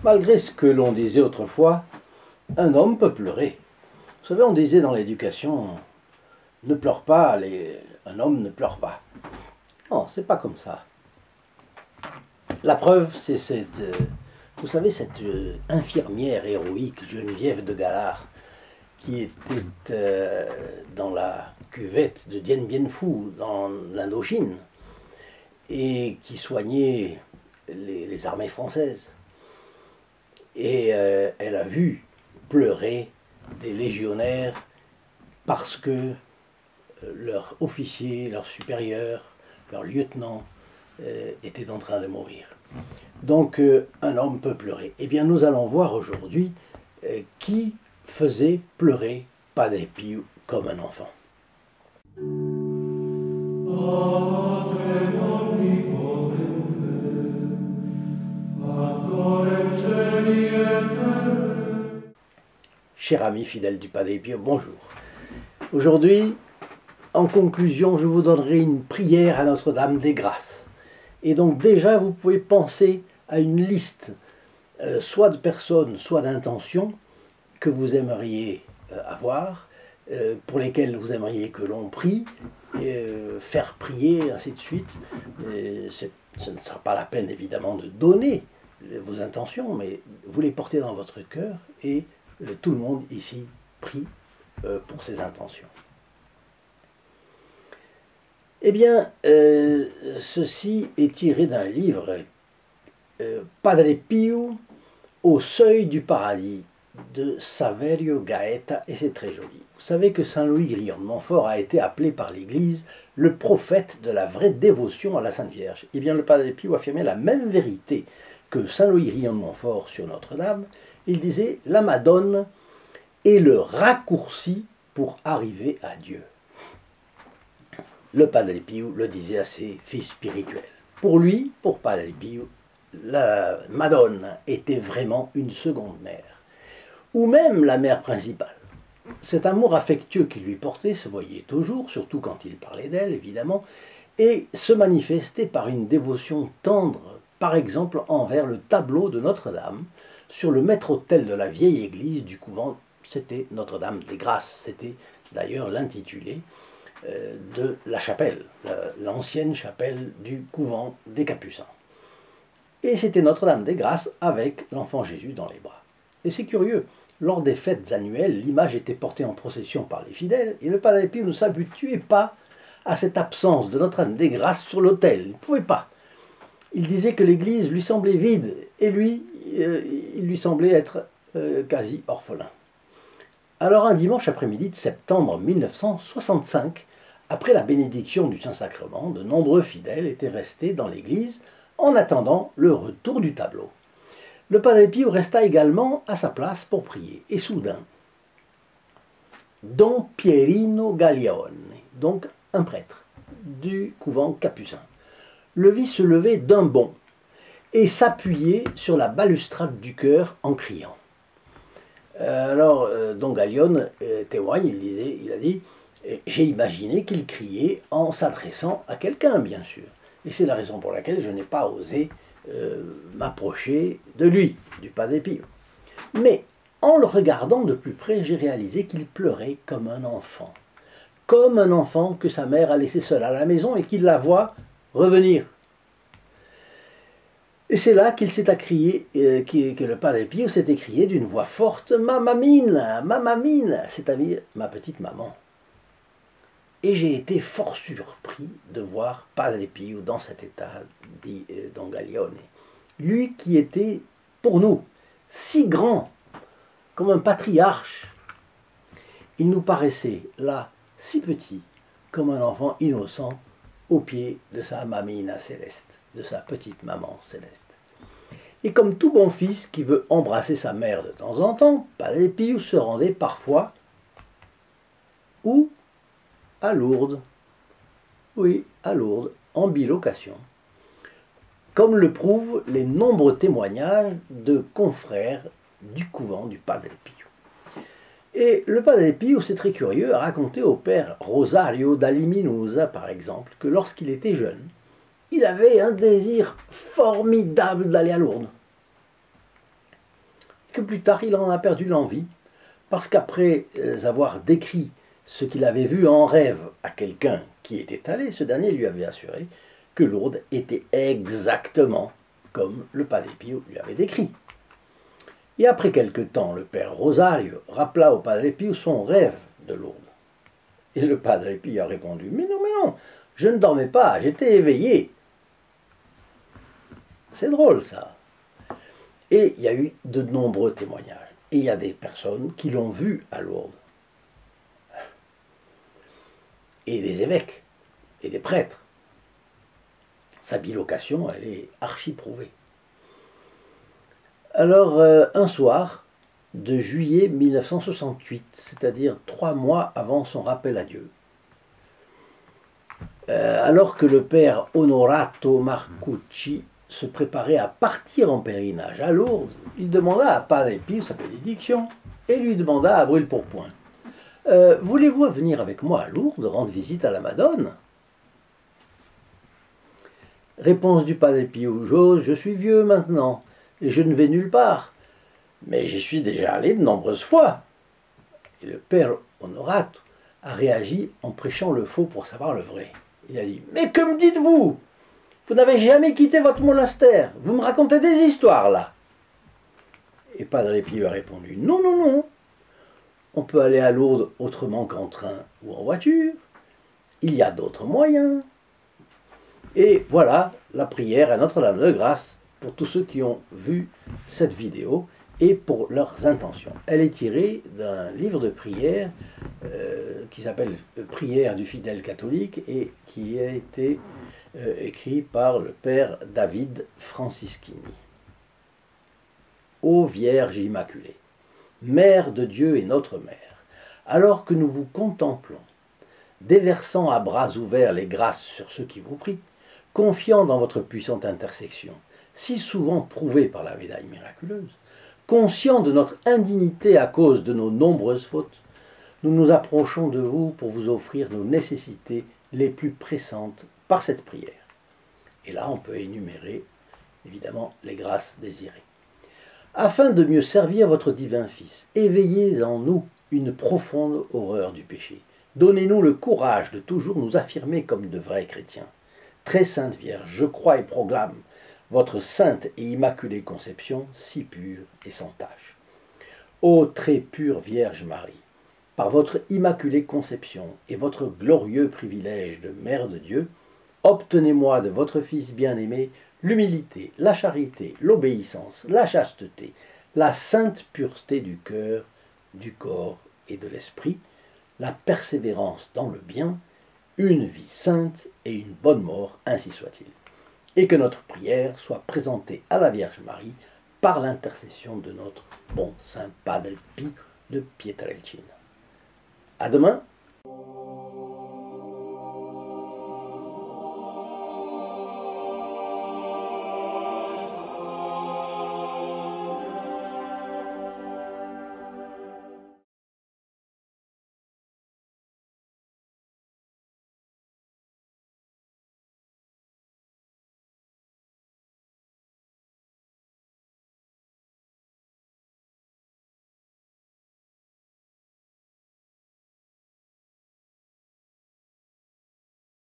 Malgré ce que l'on disait autrefois, un homme peut pleurer. Vous savez, on disait dans l'éducation, ne pleure pas, un homme ne pleure pas. Non, c'est pas comme ça. La preuve, c'est vous savez, cette infirmière héroïque, Geneviève de Galard, qui était dans la cuvette de Dien Bien Phu, dans l'Indochine, et qui soignait les armées françaises. Et elle a vu pleurer des légionnaires parce que leur officier, leur supérieur, leur lieutenant était en train de mourir. Donc un homme peut pleurer. Eh bien nous allons voir aujourd'hui qui faisait pleurer Padre Pio comme un enfant. Cher ami fidèle du Padre Pio, bonjour. Aujourd'hui, en conclusion, je vous donnerai une prière à Notre-Dame des Grâces. Et donc déjà, vous pouvez penser à une liste, soit de personnes, soit d'intentions, que vous aimeriez avoir, pour lesquelles vous aimeriez que l'on prie, faire prier, ainsi de suite. Ce ne sera pas la peine, évidemment, de donner vos intentions, mais vous les portez dans votre cœur et tout le monde ici prie pour ses intentions. Eh bien, ceci est tiré d'un livre, Padre Pio au seuil du paradis, de Saverio Gaeta, et c'est très joli. Vous savez que Saint Louis Grillon de Montfort a été appelé par l'Église le prophète de la vraie dévotion à la Sainte Vierge. Eh bien, le Padre Pio affirmait la même vérité que Saint Louis Grillon de Montfort sur Notre-Dame. Il disait « La Madone est le raccourci pour arriver à Dieu ». Le Padre Pio le disait à ses fils spirituels. Pour lui, pour Padre Pio, la Madone était vraiment une seconde mère, ou même la mère principale. Cet amour affectueux qu'il lui portait se voyait toujours, surtout quand il parlait d'elle, évidemment, et se manifestait par une dévotion tendre, par exemple envers le tableau de Notre-Dame, sur le maître-autel de la vieille église du couvent. C'était Notre-Dame des Grâces, c'était d'ailleurs l'intitulé de la chapelle, l'ancienne chapelle du couvent des Capucins. Et c'était Notre-Dame des Grâces avec l'enfant Jésus dans les bras. Et c'est curieux, lors des fêtes annuelles, l'image était portée en procession par les fidèles, et le Padre Pio ne s'habituait pas à cette absence de Notre-Dame des Grâces sur l'autel. Il ne pouvait pas. Il disait que l'église lui semblait vide, et lui, il lui semblait être quasi orphelin. Alors un dimanche après-midi de septembre 1965, après la bénédiction du Saint-Sacrement, de nombreux fidèles étaient restés dans l'église en attendant le retour du tableau. Le Padre Pio resta également à sa place pour prier. Et soudain, Don Pierino Gaglione, donc un prêtre du couvent capucin, le vit se lever d'un bond et s'appuyer sur la balustrade du chœur en criant. Alors, Don Gaglione témoigne, il a dit « J'ai imaginé qu'il criait en s'adressant à quelqu'un, bien sûr. Et c'est la raison pour laquelle je n'ai pas osé m'approcher de lui, du Padre Pio. Mais en le regardant de plus près, j'ai réalisé qu'il pleurait comme un enfant que sa mère a laissé seule à la maison et qu'il la voit revenir. Et c'est là qu'il s'est crié, que le Padre Pio s'est écrié d'une voix forte « Mamma mia, c'est-à-dire ma petite maman ». Et j'ai été fort surpris de voir Padre Pio dans cet état, dit Don Gaglione. Lui qui était, pour nous, si grand, comme un patriarche, il nous paraissait là, si petit, comme un enfant innocent, au pied de sa mamina céleste, de sa petite maman céleste. Et comme tout bon fils qui veut embrasser sa mère de temps en temps, Padre Pio se rendait parfois où? À Lourdes. Oui, à Lourdes, en bilocation. Comme le prouvent les nombreux témoignages de confrères du couvent du Padre Pio. Et le Padre Pio, c'est très curieux, a raconté au père Rosario da Liminosa, par exemple, que lorsqu'il était jeune, il avait un désir formidable d'aller à Lourdes. Que plus tard, il en a perdu l'envie, parce qu'après avoir décrit ce qu'il avait vu en rêve à quelqu'un qui était allé, ce dernier lui avait assuré que Lourdes était exactement comme le Padre Pio lui avait décrit. Et après quelque temps, le père Rosario rappela au Padre Pio son rêve de Lourdes. Et le Padre Pio a répondu, mais non, je ne dormais pas, j'étais éveillé. C'est drôle ça. Et il y a eu de nombreux témoignages. Et il y a des personnes qui l'ont vu à Lourdes. Et des évêques, et des prêtres. Sa bilocation, elle est archi-prouvée. Alors, un soir de juillet 1968, c'est-à-dire 3 mois avant son rappel à Dieu, alors que le père Onorato Marcucci se préparait à partir en pèlerinage à Lourdes, il demanda à Padre Pio sa bénédiction et lui demanda à brûle-pourpoint voulez-vous venir avec moi à Lourdes rendre visite à la Madone? Réponse du Padre Pio, j'ose, je suis vieux maintenant et je ne vais nulle part, mais j'y suis déjà allé de nombreuses fois. Et le père Onorato a réagi en prêchant le faux pour savoir le vrai. Il a dit mais que me dites-vous? Vous n'avez jamais quitté votre monastère. Vous me racontez des histoires, là. Et Padre Pio a répondu, non. On peut aller à Lourdes autrement qu'en train ou en voiture. Il y a d'autres moyens. Et voilà la prière à Notre-Dame de Grâce pour tous ceux qui ont vu cette vidéo et pour leurs intentions. Elle est tirée d'un livre de prière qui s'appelle Prière du fidèle catholique et qui a été écrit par le père David Francischini. Ô Vierge Immaculée, Mère de Dieu et notre Mère, alors que nous vous contemplons, déversant à bras ouverts les grâces sur ceux qui vous prient, confiant dans votre puissante intercession, si souvent prouvée par la médaille miraculeuse, conscients de notre indignité à cause de nos nombreuses fautes, nous nous approchons de vous pour vous offrir nos nécessités les plus pressantes par cette prière. Et là, on peut énumérer, évidemment, les grâces désirées. Afin de mieux servir votre divin Fils, éveillez en nous une profonde horreur du péché. Donnez-nous le courage de toujours nous affirmer comme de vrais chrétiens. Très sainte Vierge, je crois et proclame votre sainte et immaculée conception, si pure et sans tache. Ô très pure Vierge Marie, par votre immaculée conception et votre glorieux privilège de Mère de Dieu, obtenez-moi de votre Fils bien-aimé l'humilité, la charité, l'obéissance, la chasteté, la sainte pureté du cœur, du corps et de l'esprit, la persévérance dans le bien, une vie sainte et une bonne mort, ainsi soit-il. Et que notre prière soit présentée à la Vierge Marie par l'intercession de notre bon Saint Padre Pio de Pietrelcina. À demain